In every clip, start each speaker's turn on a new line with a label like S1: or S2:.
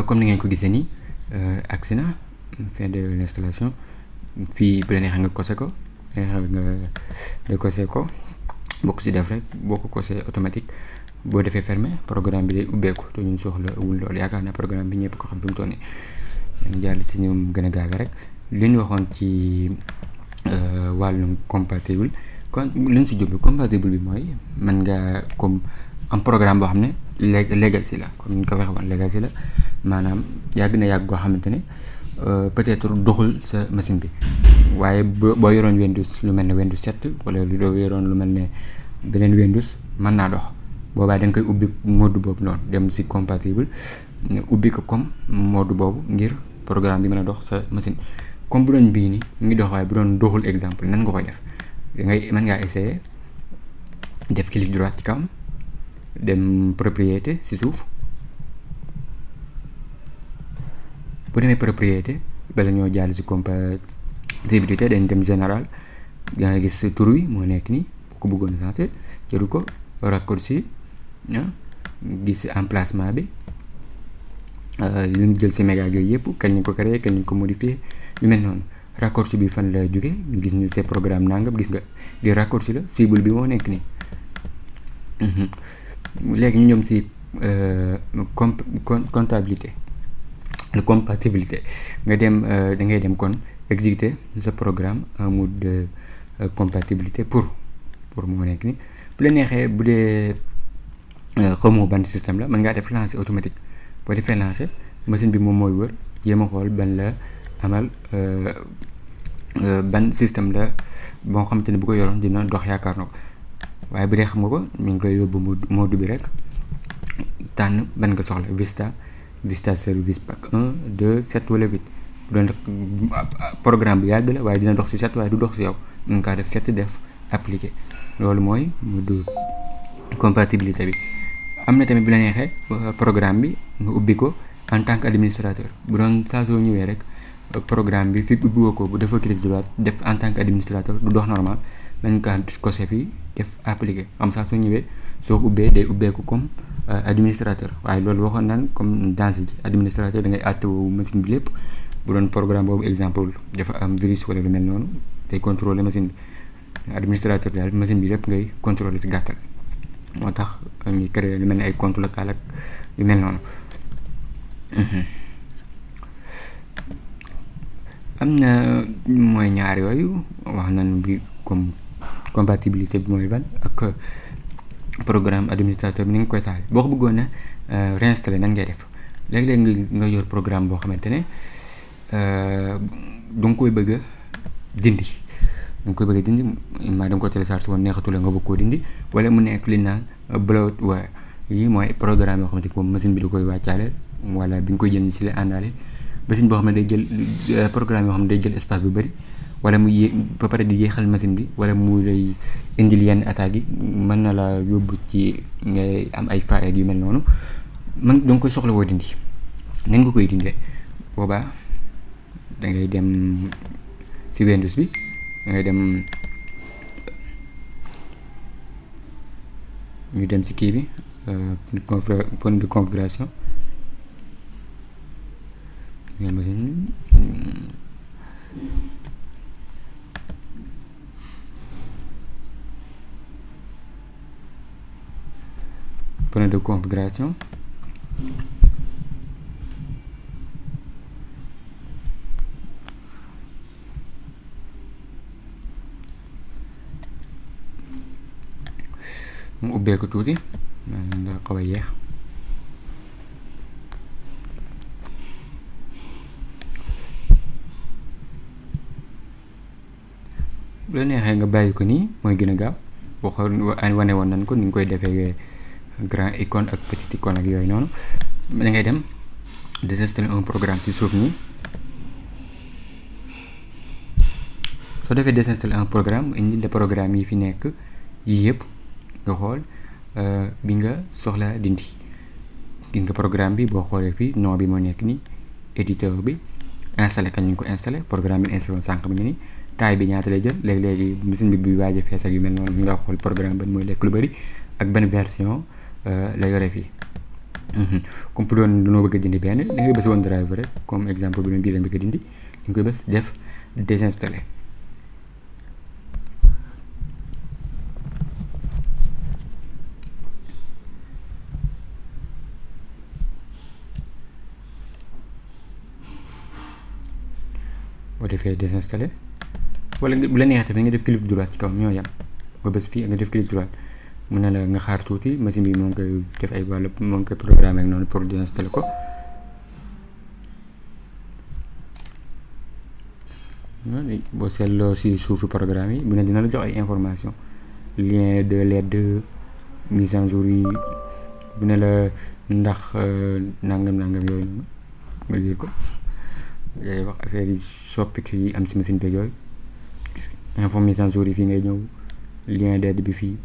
S1: comme ni ngeen ko gisee nii agsi na fin de l'installation fii bu la neexee nga kose ko nga kose ko boo ko si def rek boo ko kosee automatique boo defee fermé programme bi day ubbeeku te ñun soxla wul loolu yaakaar naa programme bi ñëpp ko xam fi mu toll nii dañu jàll si ñoom gën a gaawee rek li ñu waxoon ci wàllum compatible kon li ñu si jublu compatible bi mooy mën nga comme am programme boo xam ne legacy la comme ni ñu ko waxee woon legacy la maanaam yàgg na yàgg goo xamante ne peut-être doxul sa machine bi waaye boo yoroon Windows lu mel ne Windows 7 wala lu yoroon lu mel ne beneen Windows mën naa dox boobaa da nga koy ubbi mode boobu noonu dem si compatible ubbi ko comme mode boobu ngir programme bi mën a dox sa machine comme bu doon bii nii mu ngi dox waaye bu doon doxul exemple nan nga koy def mën ngaa essayer def clic droit ci kawam dem propriété si suuf bu demee propriété bala ñoo jàll si compatibilité dañ dem général da nga gis tur wi moo nekk nii bu ko bëggoon a changer jëru ko raccourci gis emplacement bi li ñu jël si méga yooyu yëpp kañ ñu ko créé kañ ñu ko modifié yu mel noonu raccourci bi fan la jóge ñu gis ñu c'est programme nangam gis nga di raccourci la cible bi moo nekk nii léegi ñu ñoom si comptabilité compatibilité nga dem da ngay dem kon exécuter sa programme en mode de compatibilité pour moo nekk ni bu la neexee bu dee xamoo ban système la mën ngaa def lancer automatique boo defee lancer machine bi moom mooy wër jéem a xool ban la amal ban système la boo xamante ne bu ko yoroon dina dox yaakaar na ko waaye bu dee xam nga ko mi ngi koy yóbbu mode bi rek tànn ban nga soxla Vista Service Pack 1 2 7 wala 8 bu doon programme bu yàgg la waaye dina dox si 7 waaye du dox si yow mën nga def 7 def appliqué loolu mooy mode compatibilité bi. am na tamit bu la neexee programme bi nga ubbi ko en tant que administrateur bu doon saa soo ñëwee rek programme bi fi ubbi woo ko bu defoo clic droit def en tant que administrateur du dox normal mën nga kose fii def appliqué am saa soo ñëwee soo ko ubbee day ubbeeku comme administrateur waaye loolu waxoon naan comme dans ji administrateur da ngay àttewoo machine bi lépp bu doon programme boobu exemple dafa am virus wala lu mel noonu day contrôler machine bi administrateur daal machine bi lépp ngay contrôler si gàttal moo tax ñu créé lu mel ni ay compte local ak yu mel noonu am na mooy ñaar yooyu wax nañ bi comme compatibilité bi mooy ban ak programme administrateur bi ni nga koy taal boo ko bëggoon a réinstaller nan ngay def léeg-léeg nga yor programme boo xamante ne da nga koy bëgg a dindi maa da nga ko télécharge woon neexatu la nga bëgg koo dindi wala mu nekk li naan bloatware yi mooy programme yoo xamante ne moom machine bi da koy wàccaale wala bi nga koy jënd ci la àndaale machine boo xam ne day jël programme yoo xam ne day jël espace bu bëri wala mu ba pare di yéexal machine bi wala mu lay indil yenn attaques yi mën na la yóbbu ci ngay am ay failles yu mel noonu da nga koy soxla woo dindi nan nga koy dindee boobaa da ngay dem ci Windows bi da ngay dem ñu dem ci kii bi point de configuration machine point de configuration mu ubbeeku tuuti nga xaw a yeex bu la neexee nga bàyyi ko nii mooy gën a gaaw boo xool wane woon nañ ko ni ñu koy defee grand icône ak petite icône ak yooyu noonu da ngay dem désinstaller un programme ci suuf nii soo defee désinstaller un programme indi le programme yi fi nekk yii yëpp nga xool bi nga soxla dindi gis nga programme bi boo xoolee fii nom bi moo nekk nii éditeur bi installé kañ ñu ko installé programme bi installé woon sànq bi ngi nii taille bi ñaata lay jël léegi machine bi buy waaj a fees ak yu mel noonu nga xool programme ban mooy lekk lu bëri ak benn version la yore fii comme pour doon dañoo bëgg a dindi benn da ngay bës OneDrive rek comme exemple bu doon bii lañ bëgg a dindi dañ koy bës def désinstaller. boo defee désinstaller wala bu la neexee tamit nga def clic droit ci kaw ñoo yam nga bës fii nga def clic droit mun na la nga xaar tuuti machine bi moo ngi koy def ay wàllu moo ngi koy programme ak noonu pour désinstaller ko. boo seetloo si suufu programme yi bu ne dina la jox ay information lien de l'aide mise en jour yi bu ne la ndax nangam yooyu noonu nga lire ko ngay wax affaire yi soppiku yi am si machine beeg yooyu info mise en jour yi fii ngay ñëw lien d'aide bi fii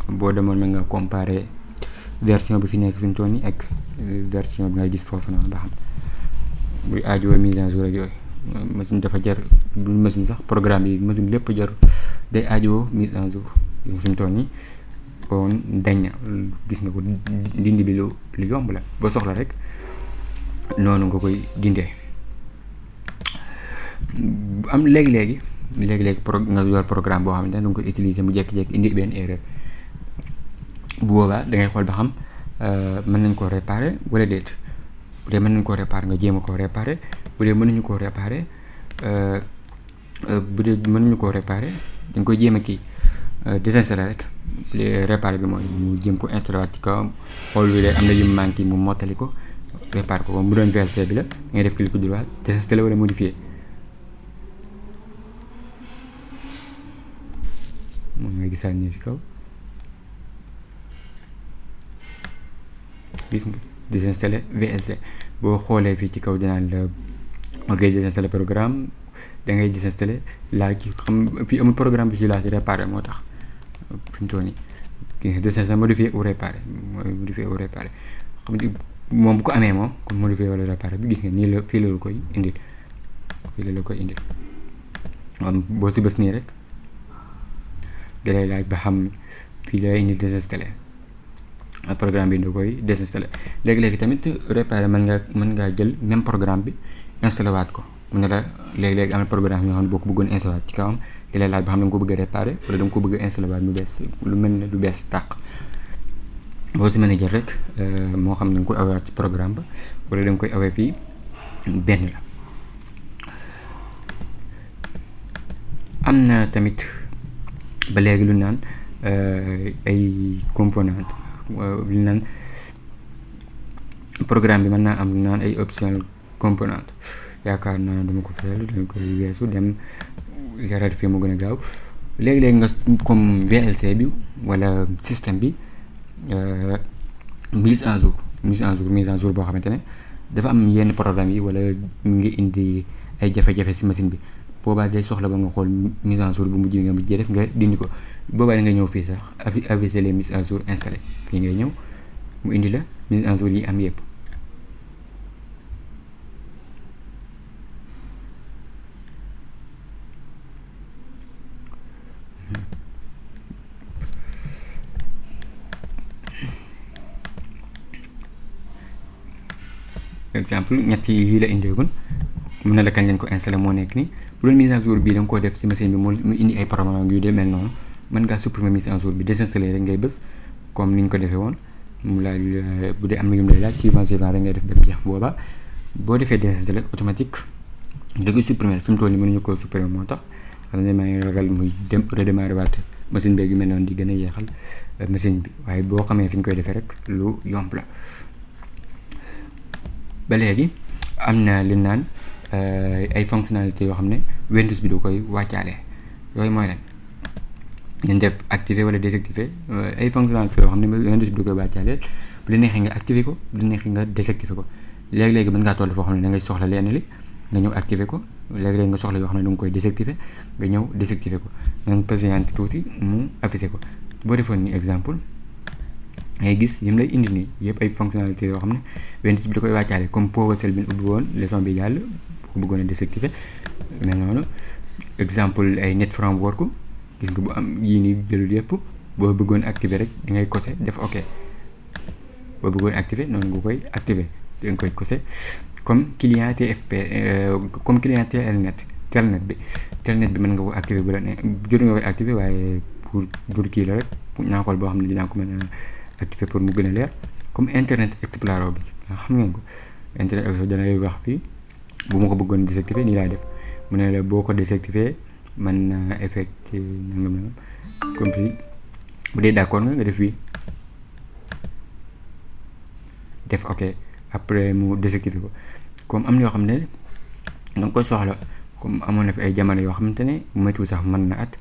S1: boo demoon na nga comparer version bi fi nekk fi mu toll nii ak version bi ngay gis foofu noonu ba xam buy aajowoo mise en jour ak yooyu. machine dafa jar du machine sax programme yi machine lépp jar day aajowoo mise en jour fi mu toll nii kon dañ gis nga ko dindi bi lu yomb la boo soxla rek noonu nga koy dindee. am léegi nga yor programme boo xam ne da nga koy utiliser mu jékki-jékki indi benn erreur bu boobaa da ngay xool ba xam mën nañ koo réparer wala déet. bu dee mën nañu koo réparer nga jéem a koo réparer bu dee mënuñu koo réparer dañ koy jéem a kii désinstaller rek réparer bi mooy mu jéem ko installer waat ci kawam xool lu dee am na yu manqué mu mottali ko réparer ko mu doon VLC bi la ngay def clic droit désinstaller wala modifier moom nga gisaat nii ci kaw gis nga désinstaller VLC boo xoolee fii ci kaw dinaan la ok désinstaller programme da ngay désinstaller laa ci xam fii amul programme bi ci laa ci réparer moo tax fi mu toll nii désinstaller modifier ou réparer mooy modifier ou réparer xam nga moom bu ko amee moom comme modifier wala réparer bi gis nga nii la fii la koy indil boo si bës nii rek da lay laaj ba xam fii lay indi désinstaller programme bi da koy désinstaller léegi-léegi tamit réparer mën ngaa jël même programme bi installé waat ko mu ne la léegi-léegi am na programme yoo xam ne boo ko bëggoon installé waat ci kawam di lay laaj ba xam da nga ko bëgg a réparer wala da nga ko bëgg a installé waat mu bees lu mel ne lu bees tàq boo si mën a jël rek moo xam da nga koy awee waat ci programme ba wala da nga koy awee fii benn la. am na tamit ba léegi lu naan ay composants lu naan programme bi mën naa am lu naan ay optional component yaakaar naa dama ko fayal dañ koy weesu dem garaat fii mu gën a gaaw léegi-léegi nga comme VLC bi wala système bi mise en jour boo xamante ne dafa am yenn programme yi wala mu ngi indi ay jafe-jafe ci machine bi boobaa day soxla ba nga xool mise en jour bu mujj bi nga mujjee def nga dindi ko boobaa da nga ñëw fii sax aviser les mises à jour installées fii ngay ñëw mu indi la mise en jour yi am yëpp. exemple ñett yi la indeegun mun na la kañ lañ ko installé moo nekk ni bu doon mise à jour bii da nga koo def ci machine bi mu indi ay programme yu demee noonu mën ngaa supprimer mise à jour bi désinstaller rek ngay bës comme ni ñu ko defee woon mu laaj bu dee am na yu mu lay laaj suivant rek ngay def ba jeex booba boo defee désinstaller automatique da koy supprimer fi mu toll nii mënuñu koo supprimer moo tax xam ne maa ngi ragal muy dem redémarrer waat machine beeg yu mel noonu di gën a yeexal machine bi waaye boo xamee fi ñu koy defee rek lu yomb la. ba léegi am na li naan ay fonctionnalités yoo xam ne Windows bi da koy wàccaale yooyu mooy lan ngeen def activer wala désactiver ay fonctionnalités yoo xam ne Windows bi da koy wàccaale bu la neexee nga activer ko bu la neexee nga désactiver ko léegi-léegi mën ngaa toll foo xam ne da ngay soxla lenn li nga ñëw activer ko léegi-léegi nga soxla yoo xam ne da nga koy désactiver nga ñëw désactiver ko nga patienter tuuti mu affiché ko boo defoon ni exemple ngay gis yim lay indi nii yëpp ay fonctionnalités yoo xam ne Windows bi da koy wàccaale comme PowerShell bi ñu ubbi woon leçon bi jàll bu ko bëggoon a désactiver mel noonu exemple ay Net Framework gis nga bu am yii nii jëlul yëpp boo bëggoon activer rek da ngay coché def OK boo bëggoon activer noonu nga koy activer da nga koy coché comme client TFP comme client telnet bi mën nga ko activer bu la ne jot nga koy activer waaye pour kii la rek naa xool boo xam ne dinaa ko mën a activer pour mu gën a leer comme internet explorer bi xam ngeen ko internet explorer danay wax fii bu ma ko bëggoon désactiver nii laay def mu ne la boo ko désactiver mën na effecté nangam comme fii bu dee d'accord nga def fii def ok après mu désactiver ko comme am na yoo xam ne da nga koy soxla comme amoon na fi ay jamono yoo xamante ne bu méttiwul sax mën na at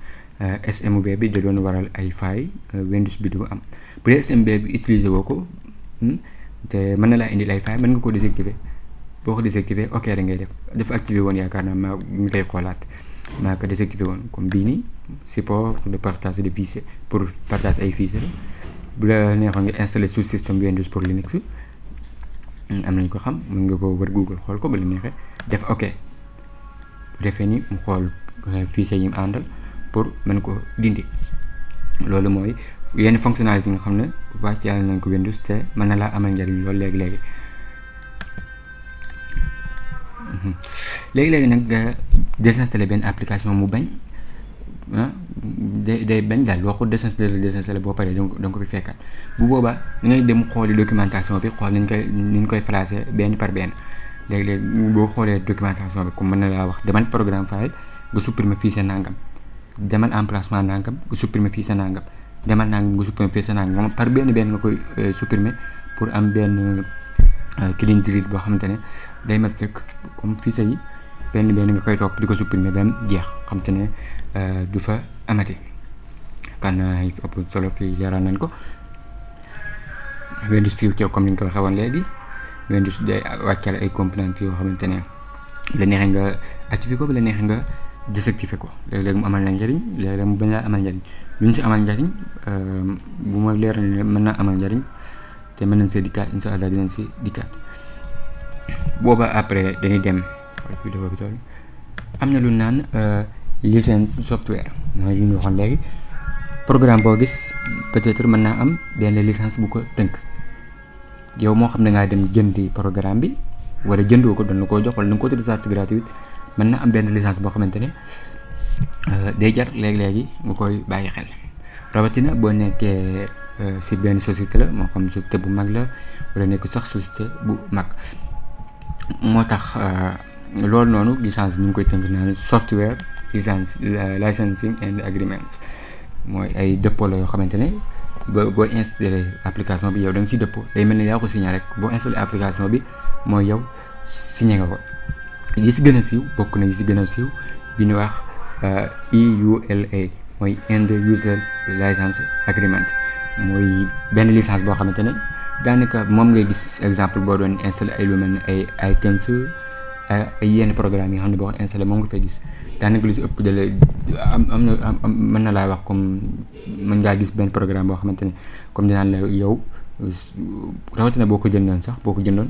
S1: SMB bi da doon waral ay failles Windows bi du ko am bu dee SMB bi utiliser woo ko te mën na laa indil ay failles mën nga ko désactiver boo ko désactiver ok rek ngay def dafa activé woon yaakaar naa maa ngi koy xoolaat maa ko désactivé woon comme bii nii support de partage de fichiers pour partage ay fichiers bu la neexoon nga installer sous système Windows pour Linux am nañu ko xam mën nga ko war Google xool ko ba la neexee def ok bu defee ni mu xool fichiers yi mu àndal pour mën ko dindi loolu mooy yenn fonctionnalité yi nga xam ne wàcc yàlla nañ ko Windows te mën na laa amal njariñ loolu léegi-léegi léegi-léegi nag nga désinstaller benn application mu bañ day bañ daal loo ko désinstaller boo paree da nga ko fi fekkaat bu boobaa da ngay dem xooli documentation bi xool niñ koy flasher benn par benn léegi-léegi boo xoolee documentation bi comme mën na laa wax demal programme file nga supprimer fii sa nangam demal emplacement nangam nga supprimer fii sa nangam demal nangam nga supprimer fii sa nangam par benn nga koy supprimer pour am benn clean delete boo xamante ne day mat sëkk comme fii sa yi benn nga koy topp di ko supprimer ba mu jeex xamante ne du fa amati kan ëpp solo fii yaral nañ ko Windows Future comme ni ñu ko waxee woon léegi Windows day wàccal ay components yoo xamante ne la neexee nga activer ko ba la neexee nga désactiver ko léeg-léeg mu amal na njariñ léeg-léeg mu bañ laa amal njariñ lu ñu si amal njariñ bu ma leer ne mën naa amal njariñ te mën nañ see dikkaat incha allah dinañ si dikkaat booba après dañuy dem vidéo bi toll am na lu naan licence software mooy li ñu waxoon léegi programme boo gis peut-être mën naa am benn licence bu ko tënk yow moo xam ne ngaa dem jëndi programme bi wala jëndoo ko doon la koo jox wala da nga ko télécharge gratuite mën na am benn licence boo xamante ne day jar léegi-léegi nga koy bàyyi xel rawatina boo nekkee si benn société la moo xam société bu mag la wala nekk sax société bu mag moo tax loolu noonu licence ñu ngi koy tënk naan software licensing and agreements mooy ay dëppoo la yoo xamante ne boo installé application bi yow da nga si dëppoo day mel ni yaa ko signé rek boo installé application bi mooy yow signé nga ko yi si gën a siiw bokk na yi si gën a siiw bi ñu wax EULA mooy End User License Agreement mooy benn licence boo xamante ne daanaka moom ngay gis exemple boo doon installé ay lu mel ne ay iTunes ay yenn programme yi nga xam ne boo ko installé moom nga fay gis daanaka lu si ëpp de mën na laa wax comme mën ngaa gis benn programme boo xamante ne comme dinaan la yow rawatina boo ko jëndoon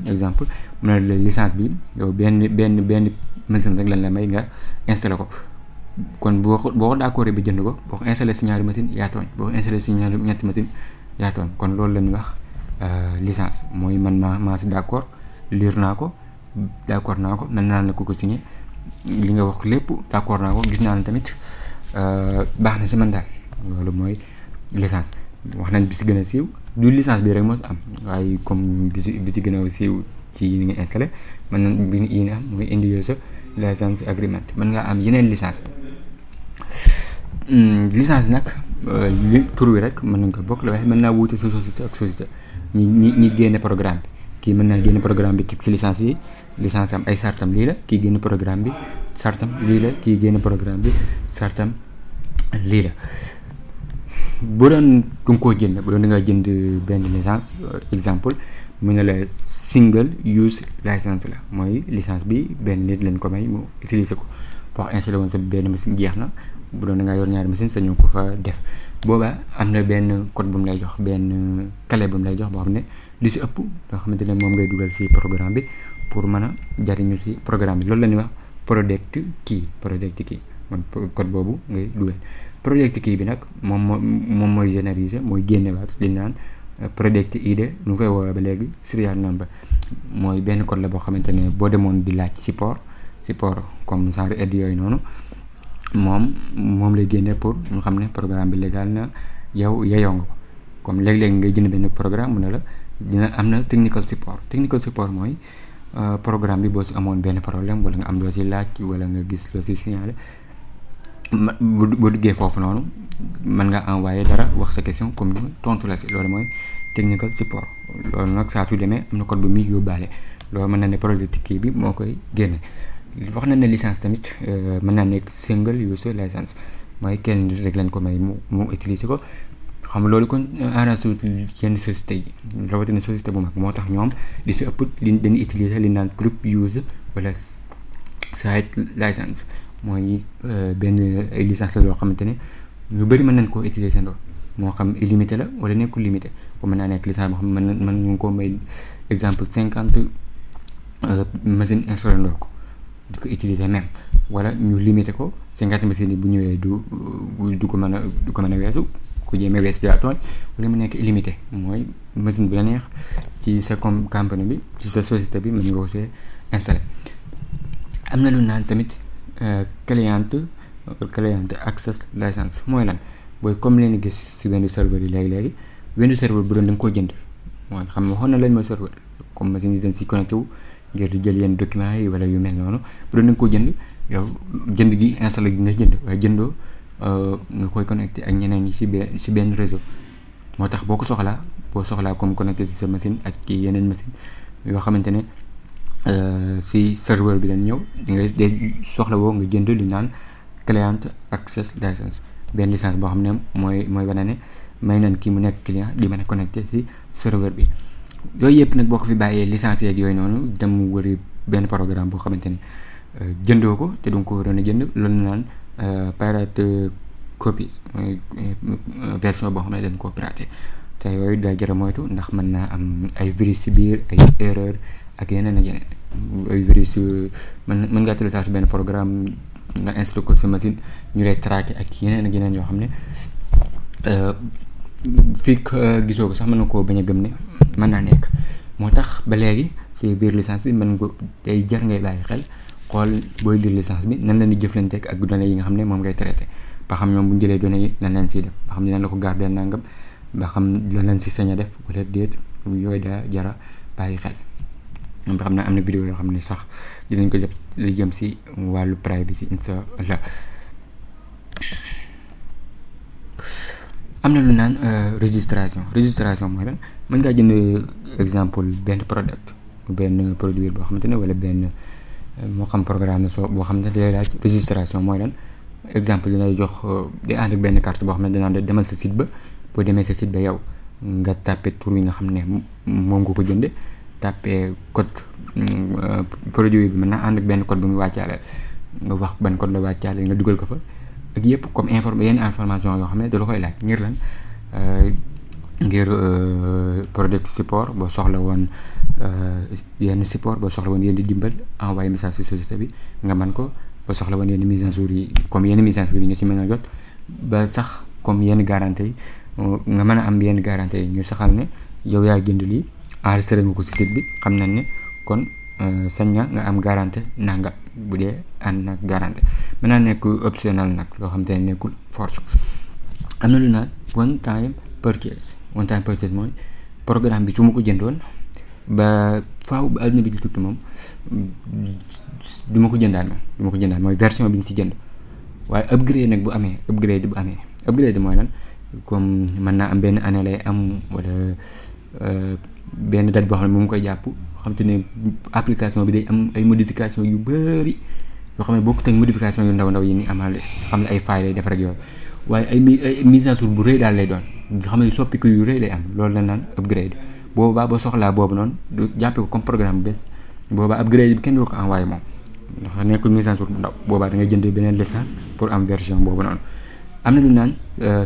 S1: exemple mën na la licence bi yow benn machine rek lan la may nga installé ko kon boo ko d'accord bi jënd ko boo ko installé si ñaari machine yaa tooñ boo ko installé si ñetti machine yaa tooñ kon loolu la ñuy wax licence mooy man maa si d'accord lire naa ko d'accord naa ko mën naa la ko signé li nga wax lépp d'accord naa ko gis naa ne tamit baax na si man daal loolu mooy licence wax nañ bi si gën a siiw du licence bi rek moo si am waaye comme bi si gën a siiw ci yi nga installé mën na bi yi nga am muy indi user license agreement mën ngaa am yeneen licence nag li tur wi rek mën nañ ko bokk la waaye mën naa wuute si société ak société ñi génne programme bi kii mën naa génne programme bi ci licence yi licence am ay sartam lii la kii génne programme bi sartam lii la kii génne programme bi sartam lii la bu doon du nga koo jënd bu doon da nga jënd benn licence exemple mu ne la single use license la mooy licence bi benn nit lañ ko may mu utiliser ko boo installé woon sa benn machine jeex na bu doon da ngaa yor ñaari machine sa ñoo ko fa def boobaa am na benn code bu mu lay jox benn clé bu mu lay jox boo xam ne li si ëpp loo xamante ne moom ngay dugal si programme bi pour mën a jariñu si programme bi loolu la ñuy wax product key man code boobu ngay dugal product key bi nag moom mooy génériser mooy génnewaat li naan product ID ñu koy woowee ba léegi serial number mooy benn code la boo xamante ne boo demoon di laaj support comme genre aide yooyu noonu moom lay génne pour ñu xam ne programme bi légal na yow yeyoo nga ko comme léeg-léeg ngay jënd benn programme mu ne la dina am na technical support mooy programme bi boo si amoon benn problème wala nga am loo si laaj wala nga gis loo si signalé boo duggee foofu noonu mën nga envoyer dara wax sa question comme ñu tontu la si loolu mooy technical support. loolu nag saa su demee am na code bu muy yóbbaale loolu mën na ne product kii bi moo koy génne. wax na ne licence tamit mën naa nekk single user license mooy kenn rek lañ ko may mu utiliser ko. xam loolu kon arrangé yenn société yi rawatina société bu mag moo tax ñoom li si ëpp dañuy utiliser li naan group use wala site license mooy benn ay licence la yoo xamante ne ñu bëri mën nañ koo utiliser ndoo moo xam illimité la wala nekkul limité bu mën naa nekk licence boo xam ne mën nga koo may exemple 50 machine installé ndoo ko di ko utiliser même wala ñu limité ko 50 machines yi bu ñëwee du ko mën a weesu ku jéemee wees yaa tooñ wala mu nekk illimité mooy machine bi la neex ci sa compagnie bi ci sa société bi mën nga ko see installé. am na lu naan tamit client access license mooy lan booy comme leen gis si benn serveur yi léegi benn serveur bu doon da nga koo jënd mooy xam nga waxoon na lañ mooy serveur comme machine yi dañ si connecté wu ngir di jël yenn documents yi wala yu mel noonu bu doon da nga koo jënd yow jënd gi installé gi nga jënd waaye jëndoo nga koy connecté ak ñeneen ñi si benn réseau moo tax boo soxlaa comme connecté si sa machine ak kii yeneen machine yoo xamante ne si serveur bi dañ ñëw nga soxla woo nga jënd li naan client access license benn licence boo xam ne mooy wane ne may nañ kii mu nekk client di mën a connecté si serveur bi. yooyu yëpp nag boo ko fi bàyyee licence yeeg yooyu noonu dem wëri benn programme boo xamante ne jëndoo ko te du ko waroon a jënd loolu naan pirate copies mooy version boo xam ne dañ koo piraté te yooyu daa jar a moytu ndax mën naa am ay virus ci biir ay erreur ak yeneen ak yeneen ay virus mën ngaa télécharge benn programme nga installé ko sa machine ñu lay traqué ak yeneen ak yeneen yoo xam ne fii gisoo ko sax mën na koo bañ a gëm ne mën naa nekk. moo tax ba léegi ci biir licence bi mën nga day jar ngay bàyyi xel xool booy lire licence bi nan la ñuy jëflanteeg ak données yi nga xam ne moom ngay traité ba xam ñoom bu ñu jëlee données yi lan lañ siy def ba xam dinañ la ko garder nangam ba xam lan lañ si sañ a def wala déet yooyu daa jara bàyyi xel. moom xam naa am na vidéo yoo xam ne sax dinañ ko def li jëm si wàllu privacy incha allah. am na lu naan registration mooy lan mën ngaa jënd exemple benn produit boo xamante ne wala benn moo xam programme la boo xam ne day laaj registration mooy lan exemple dinay jox di ànd ak benn carte boo xam ne danaan demal sa site ba boo demee sa site ba yow nga tàppe tur yi nga xam ne moom nga ko jënde tàppe code produit bi mën naa ànd ak benn code bu muy wàccaale nga wax ban code la wàccaale nga dugal ko fa ak yëpp comme yenn information yoo xam ne da la koy laaj ngir lan ngir product support boo soxla woon yenn support boo soxla woon yenn dimbal envoyé message ci société bi nga mën ko boo soxla woon yenn mise à jour yi comme yenn mise à jour yi nga ci mën a jot ba sax comme yenn garantie yi nga mën a am yenn garantie yi ñu saxal ne yow yaa jënd lii enregistré nga ko ci site bi xam nañ ne kon sañ nga am garantie nanga bu dee ànd nag garantie mën naa nekk optionnel nag loo xam te ne nekkul force. am na lu naan one time purchase mooy programme bi su ma ko jëndoon ba faaw ba àdduna bi di tukki moom du ma ko jëndaat mooy version bi ñu si jënd waaye upgrade bu amee upgrade mooy lan comme mën naa am benn année lay am wala benn date boo xam ne moom koy jàpp xam te ne application bi day am ay modification yu bëri yoo xam ne bokkut ak modification yu ndaw yi ni amal xam ne ay failles lay def rek yooyu waaye ay mise à jour bu rëy daal lay doon nga xam ne soppiku yu rëy lay am loolu la naan upgrade boobaa boo soxlaa boobu noonu du jàppee ko comme programme bu bees boobaa upgrade bi kenn du ko envoyé moom ndax nekkul mise à jour bu ndaw boobaa da ngay jënd beneen licence pour am version boobu noonu. am na lu naan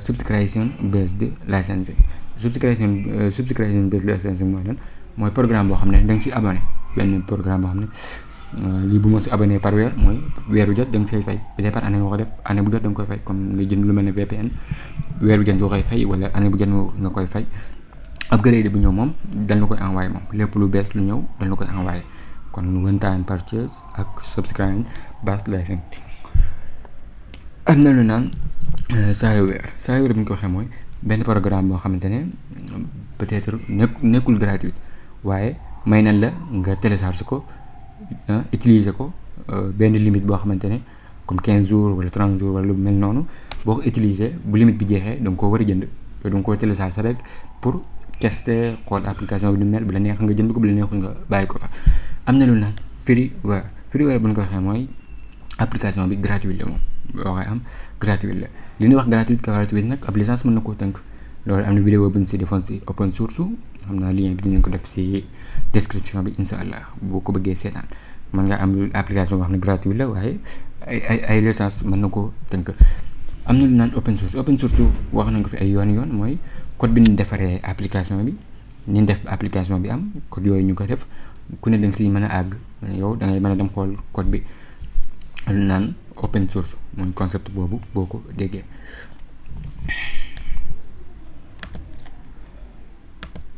S1: subscription based licensing subscription based licensing mooy lan mooy programme boo xam ne da nga si abonné benn programme boo xam ne lii bu ma si abonné par weer mooy weer bu jot da nga say fay bu dee par année nga ko def année bu jot da nga koy fay comme nga jënd lu mel ne VPN weer bu jot nga koy fay wala année bu jot nga koy fay upgrade bu ñëw moom dañ la koy envoyé moom lépp lu bees lu ñëw dañ la koy envoyé kon one time purchase ak subscribe bas lesson. am na lu naan saa yu weer bi ñu ko waxee mooy benn programme boo xamante ne peut-être nekkul gratuit waaye may nañ la nga télécharge ko utiliser ko benn limite boo xamante ne comme 15 jours wala 30 jours wala lu mel noonu boo ko utiliser bu limite bi jeexee da nga koo war a jënd da nga koo télécharge rek pour tester xool application bi ni mel bu la neex nga jënd ko bu la neexul nga bàyyi ko fa. am na lu naan freeware bu ñu ko waxee mooy application bi gratuit la moom boo koy am gratuit la li ñuy wax gratuit nag ab licence mën na koo tënk loolu am na vidéo bu ñu si defoon si open source xam naa lien bi dinañ ko def si description bi incha allah boo ko bëggee seetaan mën nga am application boo xam ne gratuit la waaye ay licence mën na koo tënk. am na lu naan open source wax nañ ko fi ay yoon mooy code bi ñu defaree application bi ni ñu def application bi am code yooyu ñu ko def ku ne da nga siy mën a àgg yow da ngay mën a dem xool code bi lu naan open source mooy concept boobu boo ko déggee.